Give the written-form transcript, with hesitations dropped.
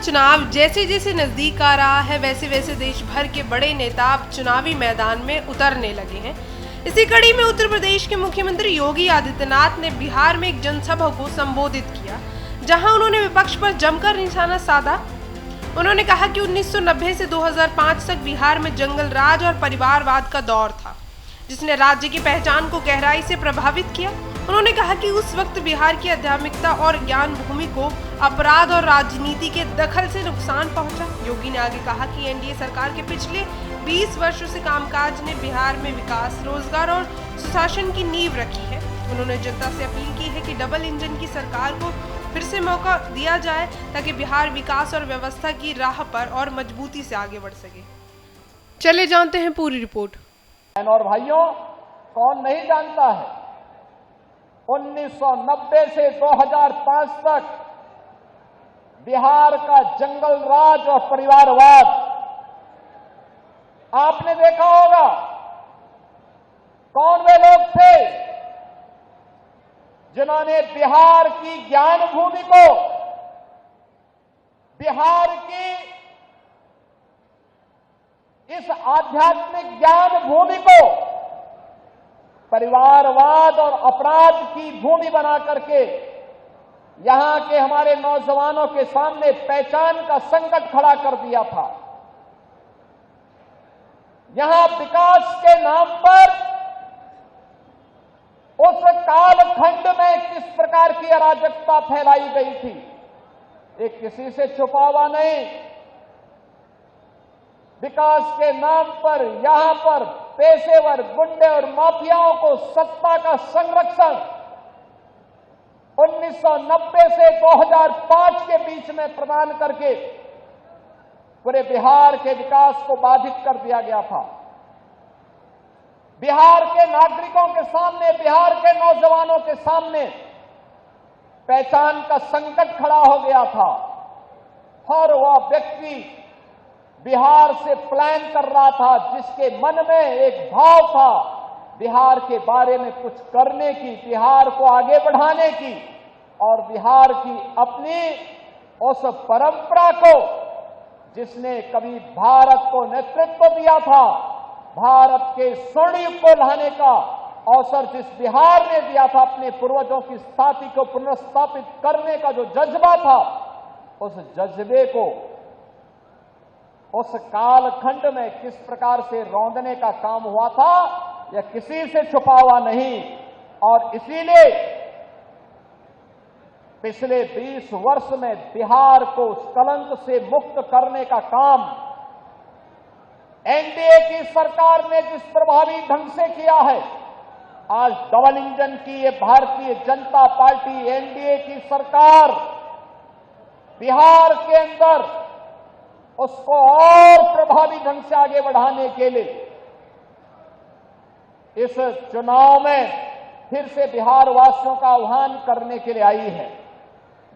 चुनाव जैसे जैसे नजदीक आ रहा है, वैसे वैसे देश भर के बड़े नेता अब चुनावी मैदान में उतरने लगे हैं। इसी कड़ी में उत्तर प्रदेश के मुख्यमंत्री योगी आदित्यनाथ ने बिहार में एक जनसभा को संबोधित किया, जहां उन्होंने विपक्ष पर जमकर निशाना साधा। उन्होंने कहा कि 1990 से 2005 तक बिहार में जंगल राज और परिवारवाद का दौर था, जिसने राज्य की पहचान को गहराई से प्रभावित किया। उन्होंने कहा कि उस वक्त बिहार की आध्यात्मिकता और ज्ञान भूमि को अपराध और राजनीति के दखल से नुकसान पहुंचा। योगी ने आगे कहा कि एनडीए सरकार के पिछले 20 वर्षों से कामकाज ने बिहार में विकास, रोजगार और सुशासन की नींव रखी है। उन्होंने जनता से अपील की है कि डबल इंजन की सरकार को फिर से मौका दिया जाए, ताकि बिहार विकास और व्यवस्था की राह पर और मजबूती से आगे बढ़ सके। चले जानते हैं पूरी रिपोर्ट। और भाइयों, कौन नहीं जानता है, 1990 से 2005 तक बिहार का जंगल राज और परिवारवाद आपने देखा होगा। कौन वे लोग थे जिन्होंने बिहार की ज्ञान भूमि को, बिहार की इस आध्यात्मिक ज्ञान भूमि को परिवारवाद और अपराध की भूमि बना करके यहां के हमारे नौजवानों के सामने पहचान का संकट खड़ा कर दिया था। यहां विकास के नाम पर उस कालखंड में किस प्रकार की अराजकता फैलाई गई थी, एक किसी से छुपा हुआ नहीं। विकास के नाम पर यहां पर पेशेवर गुंडे और माफियाओं को सत्ता का संरक्षण 1990 से 2005 के बीच में प्रदान करके पूरे बिहार के विकास को बाधित कर दिया गया था। बिहार के नागरिकों के सामने, बिहार के नौजवानों के सामने पहचान का संकट खड़ा हो गया था और वह व्यक्ति बिहार से प्लान कर रहा था, जिसके मन में एक भाव था बिहार के बारे में कुछ करने की, बिहार को आगे बढ़ाने की और बिहार की अपनी उस परंपरा को, जिसने कभी भारत को नेतृत्व दिया था, भारत के स्वर्ण युग को लाने का अवसर जिस बिहार ने दिया था, अपने पूर्वजों की स्थापना को पुनर्स्थापित करने का जो जज्बा था, उस जज्बे को उस कालखंड में किस प्रकार से रौंदने का काम हुआ था, यह किसी से छुपा हुआ नहीं। और इसीलिए पिछले 20 वर्ष में बिहार को उस कलंक से मुक्त करने का काम एनडीए की सरकार ने जिस प्रभावी ढंग से किया है, आज डबल इंजन की ये भारतीय जनता पार्टी एनडीए की सरकार बिहार के अंदर उसको और प्रभावी ढंग से आगे बढ़ाने के लिए इस चुनाव में फिर से बिहार वासियों का आह्वान करने के लिए आई है।